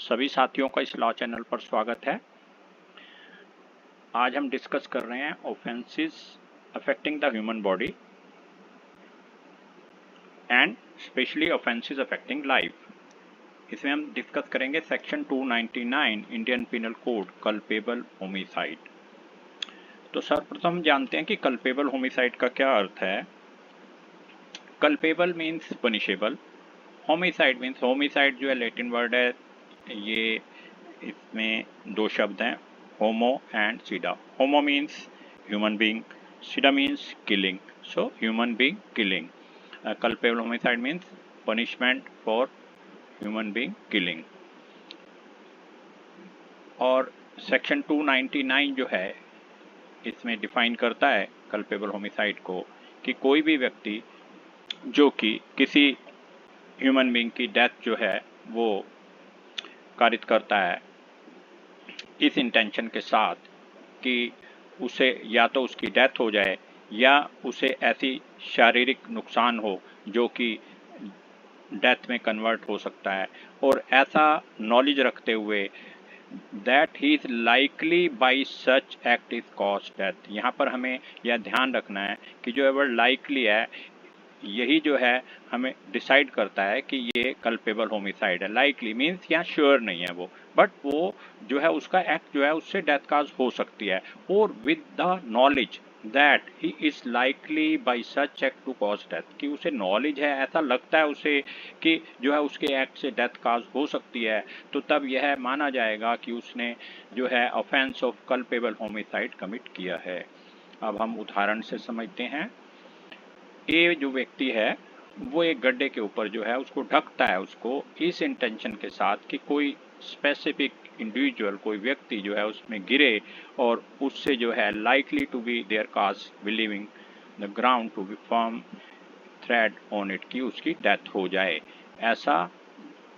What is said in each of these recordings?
सभी साथियों का इस लॉ चैनल पर स्वागत है। आज हम डिस्कस कर रहे हैं offences affecting the human body and specially offences affecting life. इसमें हम डिस्कस करेंगे section 299 Indian penal code culpable homicide. तो सर्वप्रथम जानते हैं कि कल्पेबल होमिसाइड का क्या अर्थ है। Culpable means punishable, homicide means, homicide जो है लैटिन वर्ड है, ये इसमें दो शब्द हैं, होमो एंड सीडा। होमो मीन्स ह्यूमन बीइंग, सीडा means killing, so human being killing. Culpable homicide means punishment for human being killing. और सेक्शन 299 जो है इसमें डिफाइन करता है कल्पेबल होमिसाइड को कि कोई भी व्यक्ति जो कि किसी ह्यूमन बीइंग की डेथ जो है वो कारित करता है इस इंटेंशन के साथ कि उसे या तो उसकी डेथ हो जाए या उसे ऐसी शारीरिक नुकसान हो जो कि डेथ में कन्वर्ट हो सकता है, और ऐसा नॉलेज रखते हुए that he is likely by such act is cause death. यहाँ पर हमें यह ध्यान रखना है कि जो वर्ड लाइकली है यही जो है हमें डिसाइड करता है कि ये कल्पेबल होमिसाइड है। लाइकली मीन्स यहाँ श्योर नहीं है वो, बट वो जो है उसका एक्ट जो है उससे डेथ काज हो सकती है, और with the knowledge that he is likely by such act to cause death, कि उसे नॉलेज है, ऐसा लगता है उसे कि जो है उसके एक्ट से डेथ काज हो सकती है, तो तब यह माना जाएगा कि उसने जो है offence of culpable homicide commit किया है। अब हम उदाहरण से समझते हैं। ये जो व्यक्ति है वो एक गड्ढे के ऊपर जो है उसको ढकता है, उसको इस इंटेंशन के साथ कि कोई स्पेसिफिक इंडिविजुअल, कोई व्यक्ति जो है उसमें गिरे और उससे जो है likely to be there cause believing the ground to be firm tread on it, की उसकी डेथ हो जाए। ऐसा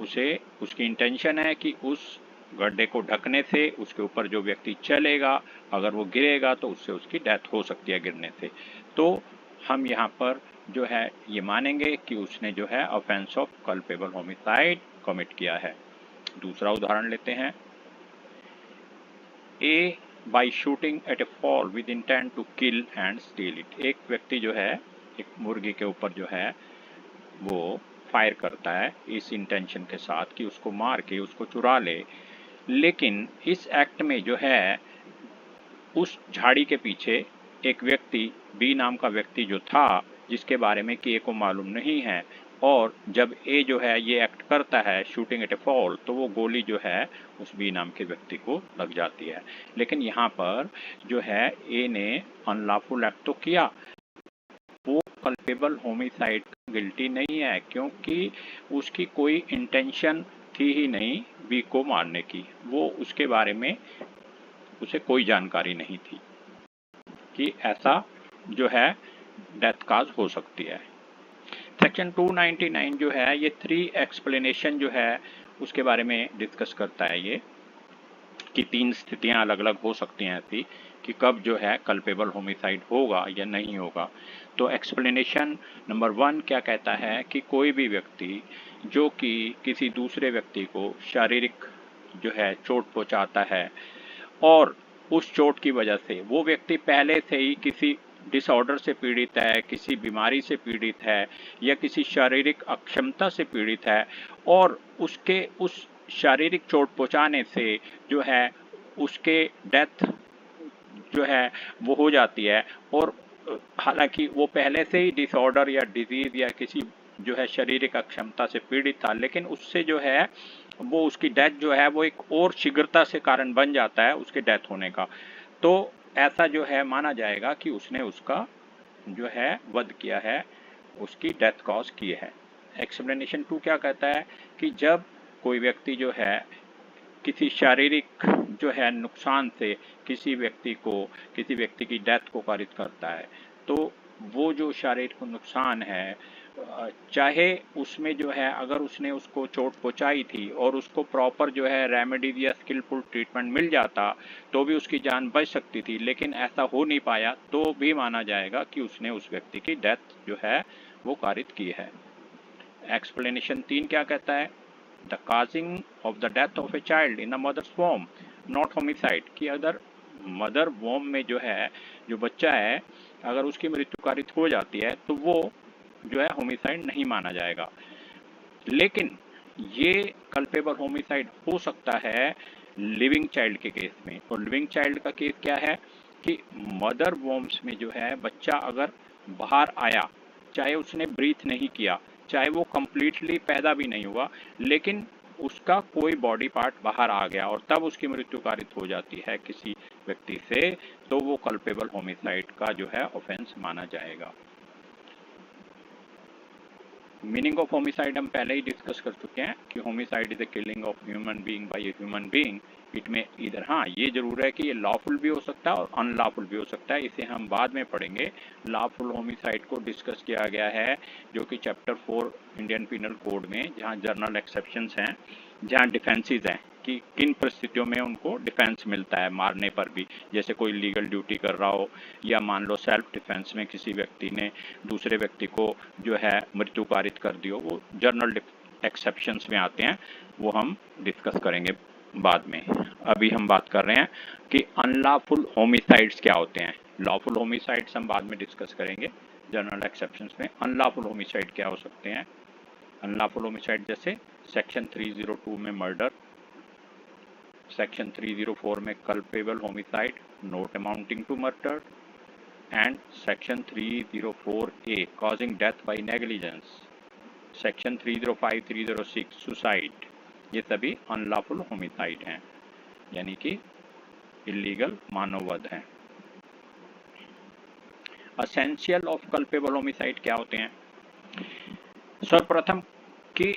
उसे उसकी इंटेंशन है कि उस गड्ढे को ढकने से उसके ऊपर जो व्यक्ति चलेगा, अगर वो गिरेगा तो उससे उसकी डेथ हो सकती है गिरने से। तो हम यहाँ पर जो है ये मानेंगे कि उसने जो है offence of culpable homicide commit किया है। दूसरा उदाहरण लेते हैं। A by shooting at a fowl with intent to kill and steal it. एक व्यक्ति जो है एक मुर्गी के ऊपर जो है वो फायर करता है इस इंटेंशन के साथ कि उसको मार के उसको चुरा ले, लेकिन इस एक्ट में जो है उस झाड़ी के पीछे एक व्यक्ति, बी नाम का व्यक्ति जो था, जिसके बारे में कि ए को मालूम नहीं है, और जब ए जो है ये एक्ट करता है शूटिंग एट ए फॉल, तो वो गोली जो है उस बी नाम के व्यक्ति को लग जाती है। लेकिन यहाँ पर जो है ए ने अनलॉफुल एक्ट तो किया, वो कल्पेबल होमिसाइड गिल्टी नहीं है, क्योंकि उसकी कोई इंटेंशन थी ही नहीं बी को मारने की। वो उसके बारे में उसे कोई जानकारी नहीं थी कि ऐसा जो है डेथ काज हो सकती है। सेक्शन 299 जो है ये 3 एक्सप्लेनेशन जो है उसके बारे में डिस्कस करता है, ये कि 3 स्थितियां अलग अलग हो सकती हैं ऐसी कि कब जो है कल्पेबल होमिसाइड होगा या नहीं होगा। तो एक्सप्लेनेशन नंबर 1 क्या कहता है कि कोई भी व्यक्ति जो कि किसी दूसरे व्यक्ति को शारीरिक जो है चोट पहुंचाता है, और उस चोट की वजह से वो व्यक्ति पहले से ही किसी डिसऑर्डर से पीड़ित है, किसी बीमारी से पीड़ित है, या किसी शारीरिक अक्षमता से पीड़ित है, और उसके उस शारीरिक चोट पहुंचाने से जो है उसके डेथ जो है वो हो जाती है, और हालांकि वो पहले से ही डिसऑर्डर या डिजीज या किसी जो है शारीरिक अक्षमता से पीड़ित था, लेकिन उससे जो है वो उसकी डेथ जो है वो एक और शीघ्रता से कारण बन जाता है उसके डेथ होने का। तो ऐसा जो है माना जाएगा कि उसने उसका जो है वध किया है, उसकी डेथ कॉज की है। एक्सप्लेनेशन 2 क्या कहता है कि जब कोई व्यक्ति जो है किसी शारीरिक जो है नुकसान से किसी व्यक्ति की डेथ को कारित करता है, तो वो जो शारीरिक नुकसान है, चाहे उसमें जो है अगर उसने उसको चोट पहुंचाई थी और उसको प्रॉपर जो है रेमेडीज या स्किलफुल ट्रीटमेंट मिल जाता तो भी उसकी जान बच सकती थी, लेकिन ऐसा हो नहीं पाया, तो भी माना जाएगा कि उसने उस व्यक्ति की डेथ जो है वो कारित की है। एक्सप्लेनेशन 3 क्या कहता है the causing of the death of a child in the mother's womb not homicide, कि अगर मदर वॉम में जो है जो बच्चा है अगर उसकी मृत्यु कारित हो जाती है तो वो जो है होमिसाइड नहीं माना जाएगा। लेकिन ये कल्पेबल होमिसाइड हो सकता है लिविंग चाइल्ड के केस में। और लिविंग चाइल्ड का केस क्या है कि मदर वॉम्स में जो है बच्चा अगर बाहर आया, चाहे उसने ब्रीथ नहीं किया, चाहे वो कंप्लीटली पैदा भी नहीं हुआ, लेकिन उसका कोई बॉडी पार्ट बाहर आ गया और तब उसकी मृत्यु कारित हो जाती है किसी व्यक्ति से, तो वो कल्पेबल होमिसाइड का जो है ऑफेंस माना जाएगा। मीनिंग ऑफ होमिसाइड हम पहले ही डिस्कस कर चुके हैं कि homicide is the killing of human being by a human being. It में इधर हाँ ये जरूर है कि ये लॉफुल भी हो सकता है और अनलॉफुल भी हो सकता है, इसे हम बाद में पढ़ेंगे। लॉफुल होमिसाइड को डिस्कस किया गया है जो कि चैप्टर 4 इंडियन पिनल कोड में, जहाँ जर्नल एक्सेप्शंस हैं, जहाँ डिफेंसेस हैं कि किन परिस्थितियों में उनको डिफेंस मिलता है मारने पर भी, जैसे कोई लीगल ड्यूटी कर रहा हो या मान लो सेल्फ डिफेंस में किसी व्यक्ति ने दूसरे व्यक्ति को जो है मृत्यु कारित कर दियो, वो जर्नल एक्सेप्शंस में आते हैं, वो हम डिस्कस करेंगे बाद में। अभी हम बात कर रहे हैं कि अनलॉफुल होमिसाइड्स क्या होते हैं। लॉफुल होमिसाइड्स हम बाद में डिस्कस करेंगे जर्नल एक्सेप्शंस में। अनलॉफुल होमिसाइड क्या हो सकते हैं? अनलॉफुल होमिसाइड जैसे सेक्शन 302 में मर्डर, सेक्शन 304 में culpable homicide not amounting to murder, and section 304A causing death by negligence, section 305, 306 suicide, ये सभी अनलॉफुल होमिसाइड हैं, यानी कि इलीगल मानववध हैं। असेंशियल ऑफ कल्पेबल होमिसाइड क्या होते हैं? सर्वप्रथम कि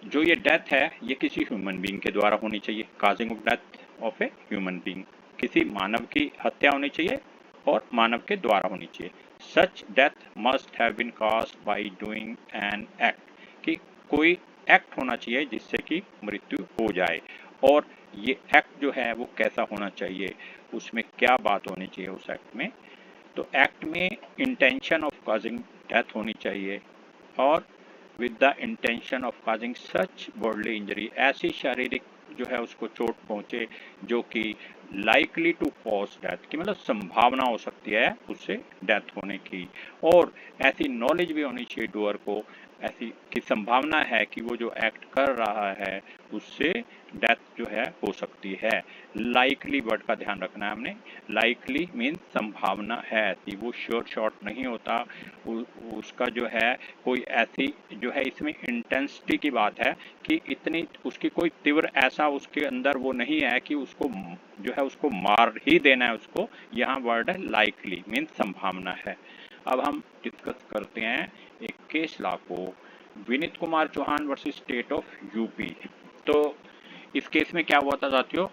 जो ये डेथ है ये किसी ह्यूमन बीइंग के द्वारा होनी चाहिए, causing of death of A human being, किसी मानव की हत्या होनी चाहिए और मानव के द्वारा होनी चाहिए। Such death must have been caused by doing an act, कि कोई एक्ट होना चाहिए जिससे कि मृत्यु हो जाए। और ये एक्ट जो है वो कैसा होना चाहिए, उसमें क्या बात होनी चाहिए उस एक्ट में? तो एक्ट में इंटेंशन ऑफ कॉजिंग डेथ होनी चाहिए और with the intention of causing such bodily injury, ऐसी शारीरिक जो है उसको चोट पहुंचे जो कि लाइकली टू कॉज डेथ, की मतलब संभावना हो सकती है उससे डेथ होने की। और ऐसी नॉलेज भी होनी चाहिए डूअर को, ऐसी की संभावना है कि वो जो एक्ट कर रहा है उससे डेथ जो है हो सकती है। लाइकली वर्ड का ध्यान रखना है हमने, लाइकली मीन्स संभावना है ऐसी, वो श्योर शॉट नहीं होता। उसका जो है कोई ऐसी जो है इसमें इंटेंसिटी की बात है कि इतनी उसकी कोई तीव्र ऐसा उसके अंदर वो नहीं है कि उसको जो है उसको मार ही देना है उसको, यहाँ वर्ड है लाइकली मीन्स संभावना है। अब हम डिस्कस करते हैं एक केस लॉ को, Vineet Kumar Chauhan versus state of UP. तो इस केस में क्या हुआ था साथियों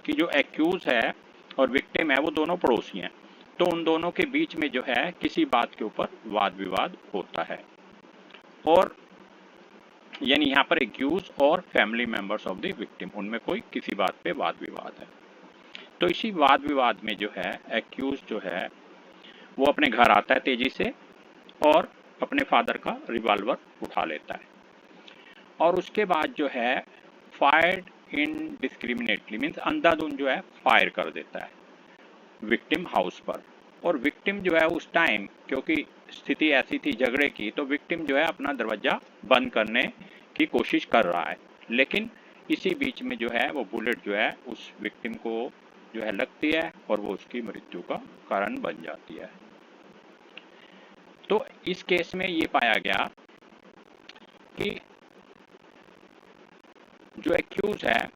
कि जो एक्यूज है और विक्टिम है वो दोनों पड़ोसी हैं, तो उन दोनों के बीच में जो है किसी बात के ऊपर वाद विवाद होता है, और यानी यहाँ पर एक्यूज और family members of the victim, उनमें कोई किसी बात पे वाद विवाद है। तो इसी वाद विवाद में जो है एक्यूज जो है वो अपने घर आता है तेजी से और अपने फादर का रिवॉल्वर उठा लेता है, और उसके बाद जो है फायर्ड इनडिस्क्रिमिनेटली मीन्स अंधाधुंध जो है फायर कर देता है विक्टिम हाउस पर। और विक्टिम जो है उस टाइम क्योंकि स्थिति ऐसी थी झगड़े की, तो विक्टिम जो है अपना दरवाजा बंद करने की कोशिश कर रहा है, लेकिन इसी बीच में जो है वो बुलेट जो है उस विक्टिम को जो है लगती है और वो उसकी मृत्यु का कारण बन जाती है। तो इस केस में ये पाया गया कि जो एक्यूज है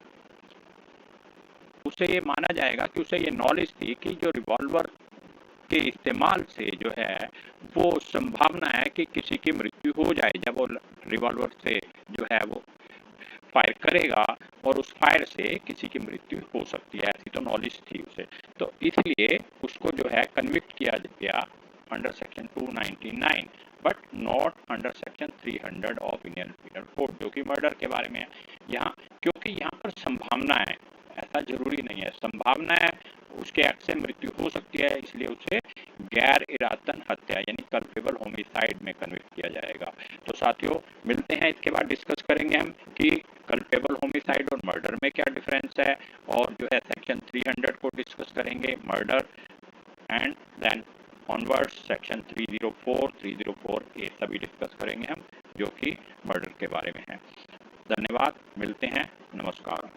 उसे ये माना जाएगा कि उसे ये नॉलेज थी कि जो रिवॉल्वर के इस्तेमाल से जो है वो संभावना है कि किसी की मृत्यु हो जाए, जब वो रिवॉल्वर से जो है वो फायर करेगा और उस फायर से किसी की मृत्यु हो सकती है, ऐसी तो नॉलेज थी उसे। तो इसलिए उसको जो है कन्विक्ट किया गया under section 299 but not under section 300 of Indian penal code, जो कि मर्डर के बारे में है। यहाँ क्योंकि यहाँ पर संभावना है, ऐसा जरूरी नहीं है, संभावना है उसके एक्ट से मृत्यु हो सकती है, इसलिए उसे गैर इरादतन हत्या यानी कल्पेबल होमिसाइड में कन्विक्ट किया जाएगा। तो साथियों मिलते हैं, इसके बाद डिस्कस करेंगे हम कि कल्पेबल होमिसाइड और मर्डर में क्या डिफरेंस है, और जो है सेक्शन 300 को डिस्कस करेंगे murder, and then onwards section 304, 304 ये सभी डिस्कस करेंगे हम जो कि मर्डर के बारे में है। धन्यवाद, मिलते हैं, नमस्कार।